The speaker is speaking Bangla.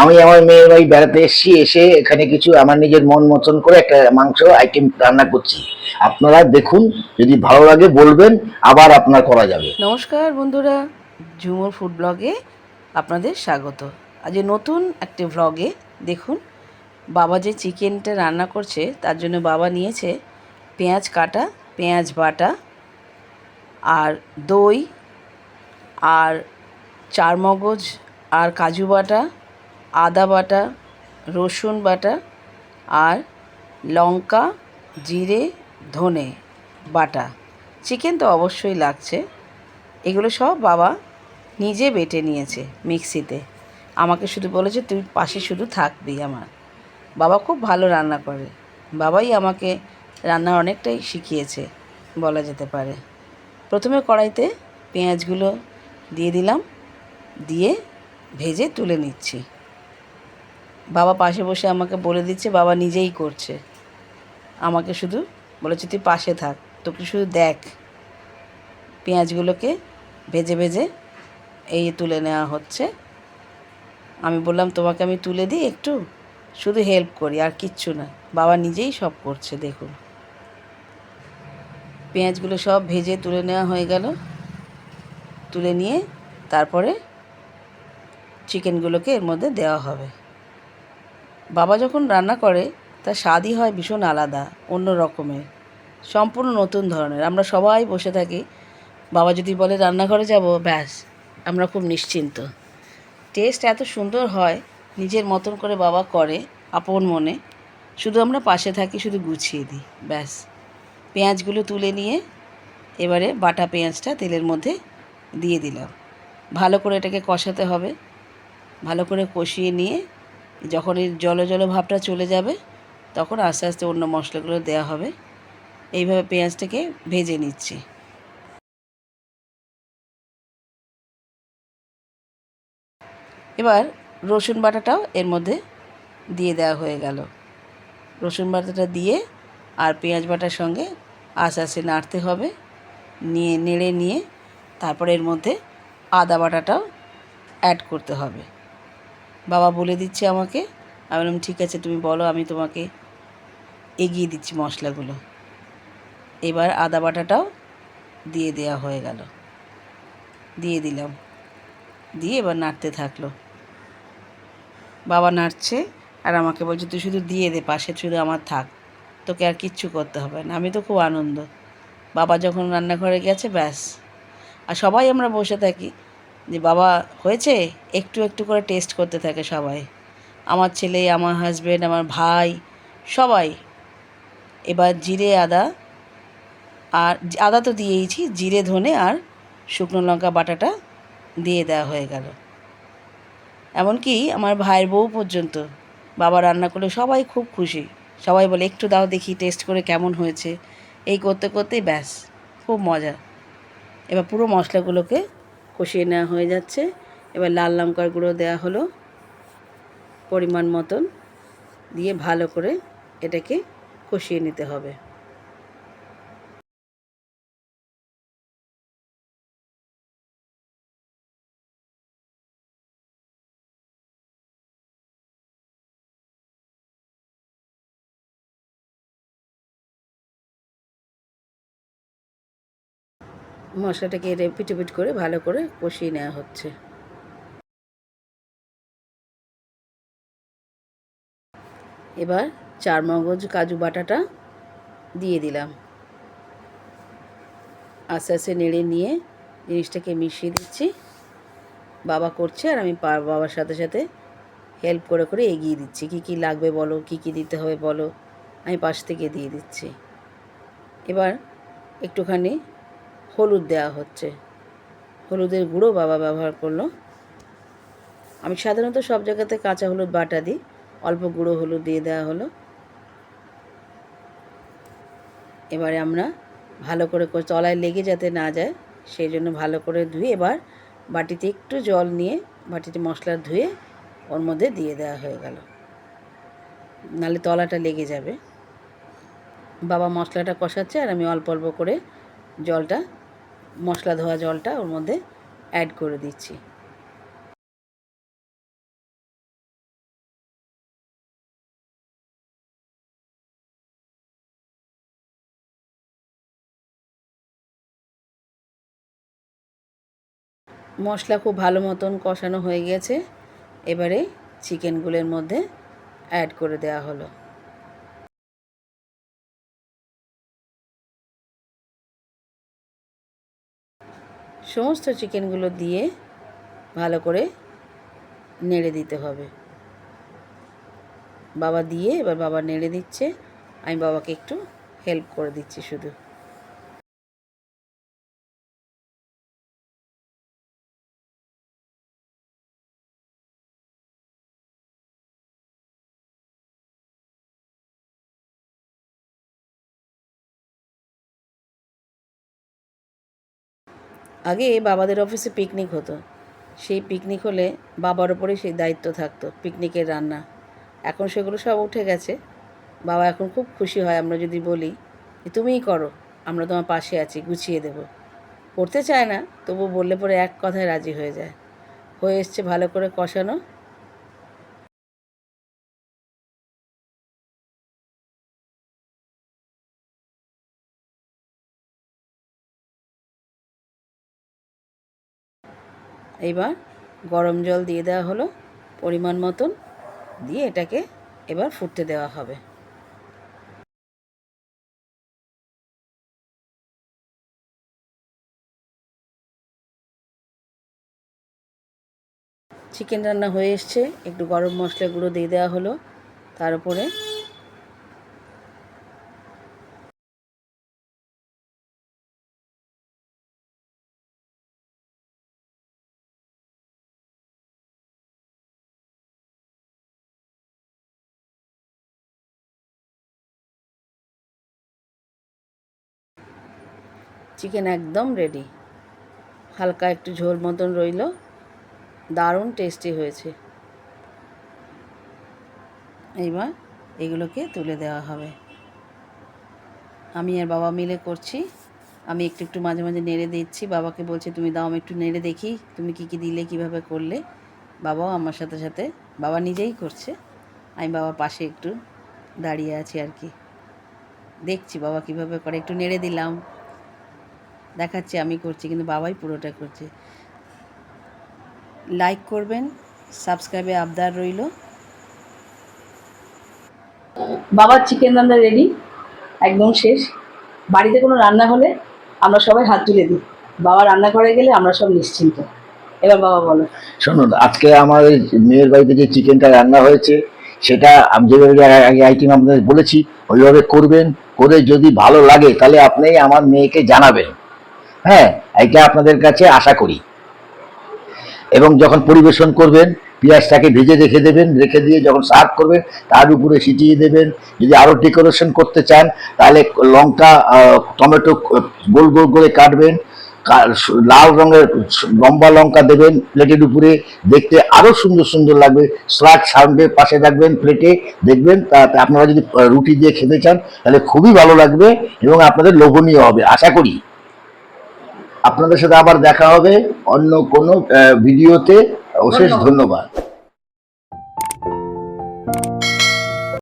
আমি আমার মেয়ের বাড়ি বেড়াতে এসেছি, এসে এখানে কিছু আমার নিজের মন মতন করে একটা মাংস আইটেম রান্না করছি। আপনারা দেখুন, যদি ভালো লাগে বলবেন, আবার আপনার করা যাবে। নমস্কার বন্ধুরা, ঝুমুর ফুড ব্লগে আপনাদের স্বাগত। আজ নতুন একটি ব্লগে দেখুন, বাবা যে চিকেনটা রান্না করছে তার জন্য বাবা নিয়েছে পেঁয়াজ কাটা, পেঁয়াজ বাটা, আর দই, আর চারমগজ আর কাজু বাটা, আদা বাটা, রসুন বাটা, আর লঙ্কা, জিরে, ধনে বাটা। চিকেন তো অবশ্যই লাগছে। এগুলো সব বাবা নিজে বেটে নিয়েছে মিক্সিতে। আমাকে শুধু বলেছে তুই পাশে শুধু থাকবি আমার। বাবা খুব ভালো রান্না করে। বাবাই আমাকে রান্না অনেকটাই শিখিয়েছে বলা যেতে পারে। প্রথমে কড়াইতে পেঁয়াজগুলো দিয়ে দিলাম, দিয়ে ভেজে তুলে নিচ্ছি। বাবা পাশে বসে আমাকে বলে দিচ্ছে, বাবা নিজেই করছে। আমাকে শুধু বলেছে তুই পাশে থাক, তোকে শুধু দেখ। পেঁয়াজগুলোকে ভেজে ভেজে এই তুলে নেওয়া হচ্ছে। আমি বললাম তোমাকে আমি তুলে দিই, একটু শুধু হেল্প করি, আর কিচ্ছু না। বাবা নিজেই সব করছে দেখুন। পেঁয়াজগুলো সব ভেজে তুলে নেওয়া হয়ে গেল। তুলে নিয়ে তারপরে চিকেনগুলোকে এর মধ্যে দেওয়া হবে। বাবা যখন রান্না করে তার স্বাদই হয় ভীষণ আলাদা, অন্য রকমের, সম্পূর্ণ নতুন ধরনের। আমরা সবাই বসে থাকি, বাবা যদি বলে রান্নাঘরে যাব, ব্যাস আমরা খুব নিশ্চিন্ত। টেস্ট এত সুন্দর হয়, নিজের মতন করে বাবা করে আপন মনে। শুধু আমরা পাশে থাকি, শুধু গুছিয়ে দিই, ব্যাস। পেঁয়াজগুলো তুলে নিয়ে এবারে বাটা পেঁয়াজটা তেলের মধ্যে দিয়ে দিলাম। ভালো করে এটাকে কষাতে হবে। ভালো করে কষিয়ে নিয়ে যখন এই জলো জলো ভাবটা চলে যাবে, তখন আস্তে আস্তে অন্য মশলাগুলো দেওয়া হবে। এইভাবে পেঁয়াজটাকে ভেজে নিচ্ছি। এবার রসুন বাটাটাও এর মধ্যে দিয়ে দেওয়া হয়ে গেল। রসুন বাটাটা দিয়ে আর পেঁয়াজ বাটার সঙ্গে আস্তে আস্তে নাড়তে হবে। নেড়ে নিয়ে তারপরে এর মধ্যে আদা বাটাটাও অ্যাড করতে হবে। বাবা বলে দিচ্ছে আমাকে, আমি বললাম ঠিক আছে তুমি বলো, আমি তোমাকে এগিয়ে দিচ্ছি মশলাগুলো। এবার আদা বাটাটাও দিয়ে দেওয়া হয়ে গেল, দিয়ে দিলাম। দিয়ে এবার নাড়তে থাকলো। বাবা নাড়ছে আর আমাকে বলছে তুই শুধু দিয়ে দে, পাশে শুধু আমার থাক, তোকে আর কিচ্ছু করতে হবে না। আমি তো খুব আনন্দ, বাবা যখন রান্নাঘরে গেছে ব্যাস। আর সবাই আমরা বসে থাকি যে বাবা হয়েছে, একটু একটু করে টেস্ট করতে থাকে সবাই। আমার ছেলে, আমার হাজব্যান্ড, আমার ভাই, সবাই। এবার জিরে আদা, আর আদা তো দিয়েইছি, জিরে ধনে আর শুকনো লঙ্কা বাটাটা দিয়ে দেওয়া হয়ে গেল। এমনকি আমার ভাইয়ের বউ পর্যন্ত বাবা রান্না করলে সবাই খুব খুশি। সবাই বলে একটু দাও দেখি টেস্ট করে কেমন হয়েছে। এই করতে করতেই ব্যাস, খুব মজা। এবার পুরো মশলাগুলোকে কষিয়ে নেওয়া হয়ে যাচ্ছে। এবার লাল লঙ্কার গুঁড়ো দেওয়া হলো পরিমাণ মতন, দিয়ে ভালো করে এটাকে কষিয়ে নিতে হবে। মশলাটাকে পিট করে ভালো করে কষিয়ে নেওয়া হচ্ছে। এবার চারমগজ কাজু বাটাটা দিয়ে দিলাম। আস্তে আস্তে নেড়ে নিয়ে জিনিসটাকে মিশিয়ে দিচ্ছি। বাবা করছে আর আমি বাবার সাথে সাথে হেল্প করে করে এগিয়ে দিচ্ছি। কী কী লাগবে বলো, কী কী দিতে হবে বলো, আমি পাশ থেকে দিয়ে দিচ্ছি। এবার একটুখানি হলুদ দেওয়া হচ্ছে। হলুদের গুঁড়ো বাবা ব্যবহার করলো। আমি সাধারণত সব জায়গাতে কাঁচা হলুদ বাটা দিই, অল্প গুঁড়ো হলুদ দিয়ে দেওয়া হলো। এবারে আমরা ভালো করে তলায় লেগে যাতে না যায় সেই জন্য ভালো করে ধুয়ে এবার বাটিতে একটু জল নিয়ে বাটিতে মশলা ধুয়ে ওর মধ্যে দিয়ে দেওয়া হয়ে গেল, নাহলে তলাটা লেগে যাবে। বাবা মশলাটা কষাচ্ছে আর আমি অল্প অল্প করে জলটা, মশলা ধোয়া জলটা ওর মধ্যে অ্যাড করে দিচ্ছি। মশলা খুব ভালো মতন কষানো হয়ে গেছে। এবারে চিকেনগুলোর মধ্যে অ্যাড করে দেওয়া হলো। সমস্ত চিকেনগুলো দিয়ে ভালো করে নেড়ে দিতে হবে। বাবা দিয়ে এবার বাবা নেড়ে দিচ্ছে, আমি বাবাকে একটু হেল্প করে দিচ্ছি শুধু। আগে বাবাদের অফিসে পিকনিক হতো, সেই পিকনিক হলে বাবার ওপরেই সেই দায়িত্ব থাকতো পিকনিকের রান্না। এখন সেগুলো সব উঠে গেছে। বাবা এখন খুব খুশি হয় আমরা যদি বলি যে তুমিই করো, আমরা তোমার পাশে আছি, গুছিয়ে দেব। করতে চায় না, তবু বললে পরে এক কথায় রাজি হয়ে যায়। হয়ে এসছে ভালো করে কষানো। এইবার গরম জল দিয়ে দেওয়া হলো পরিমাণ মতন, দিয়ে এটাকে এবার ফুটতে দেওয়া হবে। চিকেন রান্না হয়ে এসছে, একটু গরম মশলা গুঁড়ো দিয়ে দেওয়া হলো তার উপরে। চিকেন একদম রেডি, হালকা একটু ঝোল মতন রইল, দারুণ টেস্টি হয়েছে। এইবার এগুলোকে তুলে দেওয়া হবে। আমি আর বাবা মিলে করছি, আমি একটু একটু মাঝে মাঝে নেড়ে দিচ্ছি, বাবাকে বলছি তুমি দাও আমি একটু নেড়ে দেখি তুমি কী কী দিলে, কীভাবে করলে। বাবাও আমার সাথে সাথে, বাবা নিজেই করছে, আমি বাবার পাশে একটু দাঁড়িয়ে আছি আর কি, দেখছি বাবা কীভাবে করে। একটু নেড়ে দিলাম, দেখাচ্ছি আমি করছি, কিন্তু বাবাই পুরোটা করছে। লাইক করবেন, সাবস্ক্রাইবে আবদার রইল। বাবার চিকেন রান্না রেডি, একদম শেষ। বাড়িতে কোনো রান্না হলে আমরা সবাই হাত তুলে দিই, বাবা রান্না করে গেলে আমরা সব নিশ্চিন্ত। এবার বাবা বলো। শুনুন, আজকে আমার ওই মেয়ের বাড়িতে যে চিকেনটা রান্না হয়েছে সেটা আমি যেভাবে আগে আইটেম আপনাদের বলেছি ওইভাবে করবেন, করে যদি ভালো লাগে তাহলে আপনি আমার মেয়েকে জানাবেন। হ্যাঁ, এটা আপনাদের কাছে আশা করি। এবং যখন পরিবেশন করবেন পেঁয়াজটাকে ভেজে রেখে দেবেন, রেখে দিয়ে যখন সার্ভ করবেন তার উপরে ছিটিয়ে দেবেন। যদি আরও ডেকোরেশন করতে চান তাহলে লঙ্কা টমেটো গোল গোল করে কাটবেন, লাল রঙের লম্বা লঙ্কা দেবেন প্লেটের উপরে, দেখতে আরও সুন্দর সুন্দর লাগবে। স্লাইড সাউন্ডের পাশে রাখবেন প্লেটে, দেখবেন তাতে আপনারা যদি রুটি দিয়ে খেতে চান তাহলে খুবই ভালো লাগবে এবং আপনাদের লোভনীয় হবে আশা করি। আপনাদের সাথে আবার দেখা হবে অন্য কোনো ভিডিওতে। অশেষ ধন্যবাদ।